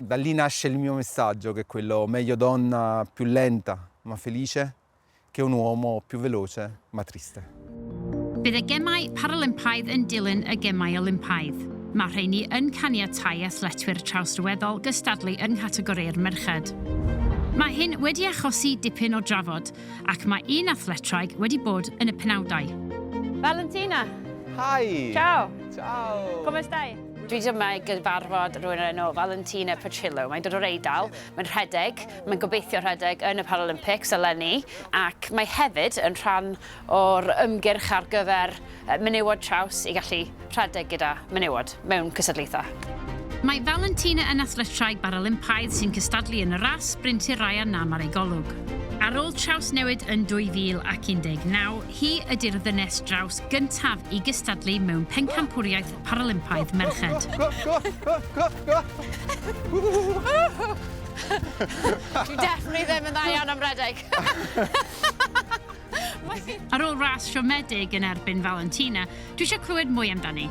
Da lì nasce il mio messaggio, che è quello meglio donna più lenta ma felice che un uomo più veloce ma triste. Bydd y gemau Paralympaidd yn dilyn y gemau Olympaidd. Mae rheini yn caniatáu athletwyr trawsryweddol gystadlu yn categori'r merched. Mae hyn wedi achosi dipyn o drafod, ac mae un athletraig wedi bod yn y penawdau. Valentina, Hi! ciao, Ciao! come stai? Dwi yma i gyfarfod rhywun enw Valentina Petrillo. Mae'n dod o'r Eidal, mae'n rhedeg, mae'n gobeithio rhedeg yn y Paralympics eleni, ac mae hefyd yn rhan o'r ymgyrch ar gyfer menywod traws i gallu rhedeg gyda menywod mewn cystadlaethau. Mae Valentina yn athletraig Paralympaidd sy'n cystadlu yn y ras Brint i'r Ryan am ar ei golwg. Ar ôl trawsnewid yn 2019, hi ydy'r ddynes draws gyntaf i gystadlu mewn pencampwriaeth Paralympaidd merched. Dwi definitely ddim yn dda iawn am redeg. Ar ôl ras siomedig yn erbyn Valentina, dwi eisiau clywed mwy amdani.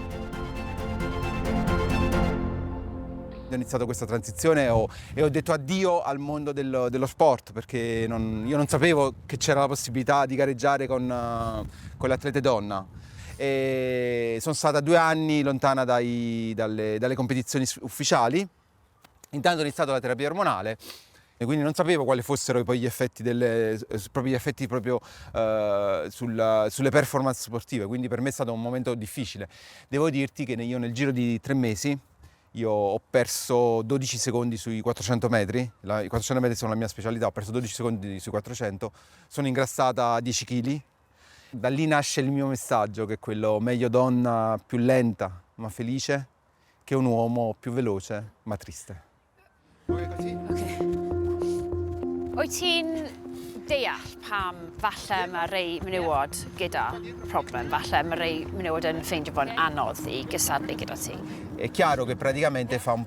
Ho iniziato questa transizione e ho detto addio al mondo dello sport, perché io non sapevo che c'era la possibilità di gareggiare con le atlete donna. E sono stata 2 anni lontana dalle competizioni ufficiali. Intanto ho iniziato la terapia ormonale e quindi non sapevo quali fossero poi gli effetti sulle performance sportive, quindi per me è stato un momento difficile. Devo dirti che io nel giro di 3 mesi ho perso 12 secondi sui 400 metri, i 400 metri sono la mia specialità, ho perso 12 secondi sui 400, sono ingrassata 10 kg. Da lì nasce il mio messaggio, che è quello meglio donna più lenta ma felice che un uomo più veloce ma triste. Wyt ti'n deall pam falle mae rei menywod gyda problem, falle mae rei menywod yn ffeindio fo'n anodd i gysadlu gyda ti? È chiaro che praticamente fa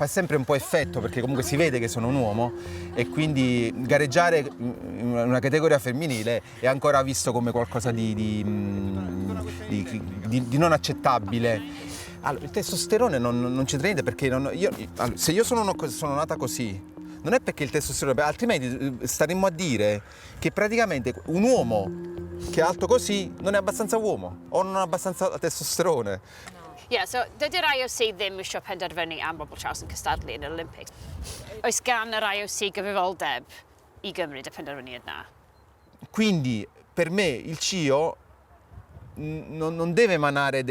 sempre un po' effetto, perché comunque si vede che sono un uomo e quindi gareggiare in una categoria femminile è ancora visto come qualcosa di non accettabile. Allora, il testosterone non c'entra niente, perché se io sono nata così, non è perché il testosterone, altrimenti staremmo a dire che praticamente un uomo che è alto così non è abbastanza uomo o non ha abbastanza testosterone. So dydy'r IOC ddim eisiau penderfynu am bobl traws yn cystadlu yn yr Olympics. Oes gan yr IOC gyfrifoldeb i gymryd y penderfyniad yna? Quindi per me il CIO non deve emanare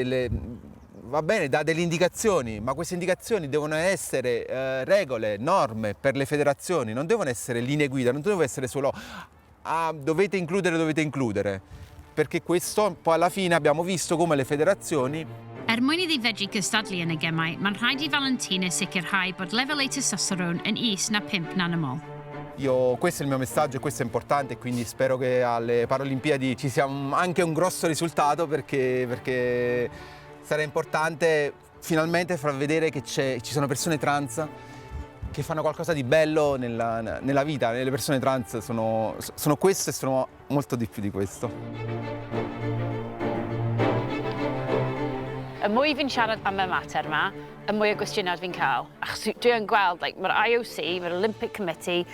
dà delle indicazioni, ma queste indicazioni devono essere regole, norme per le federazioni, non devono essere linee guida, non devono essere solo dovete includere, perché questo poi alla fine abbiamo visto come le federazioni. Mwyn iddi fedru gystadlu yn y gemau, mae'n rhaid i Valentina sicrhau bod lefel ei testosteron yn is na 5 nanomol. Questo è il mio messaggio e questo è importante, quindi spero che alle Paralimpiadi ci sia anche un grosso risultato, perché sarà importante finalmente far vedere che ci sono persone trans che fanno qualcosa di bello nella vita. Le persone trans sono questo e sono molto di più di questo. Y mwy fi'n siarad am y mater yma, y mwy o gwestiynau fi'n cael. Achos dwi'n gweld, mae'r IOC, mae'r Olympic Committee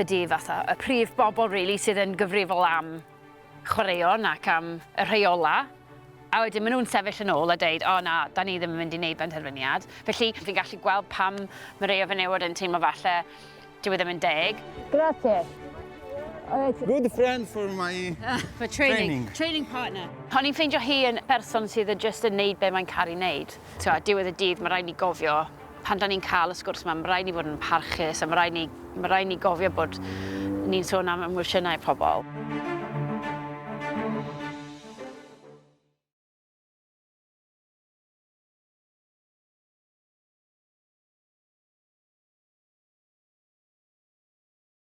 ydy fatha y prif bobl sydd yn gyfrifol am chwaraeon ac am y rheola. A wedyn maen nhw'n sefyll yn ôl a dweud, na, da ni ddim yn mynd i wneud benderfyniad. Felly fi'n gallu gweld pam mae rei o fenywod yn teimlo falle dyw e ddim yn deg. Grazie. Good friend for my For training partner. O'n i'n ffeindio hi yn person sydd jyst yn neud be mae'n caru neud. Diwedd y dydd, mae rhaid ni gofio, pan da ni'n cael y sgwrs yma, mae rhaid ni fod yn parchus, a mae rhaid ni gofio bod ni'n sôn am emosiynau pobl.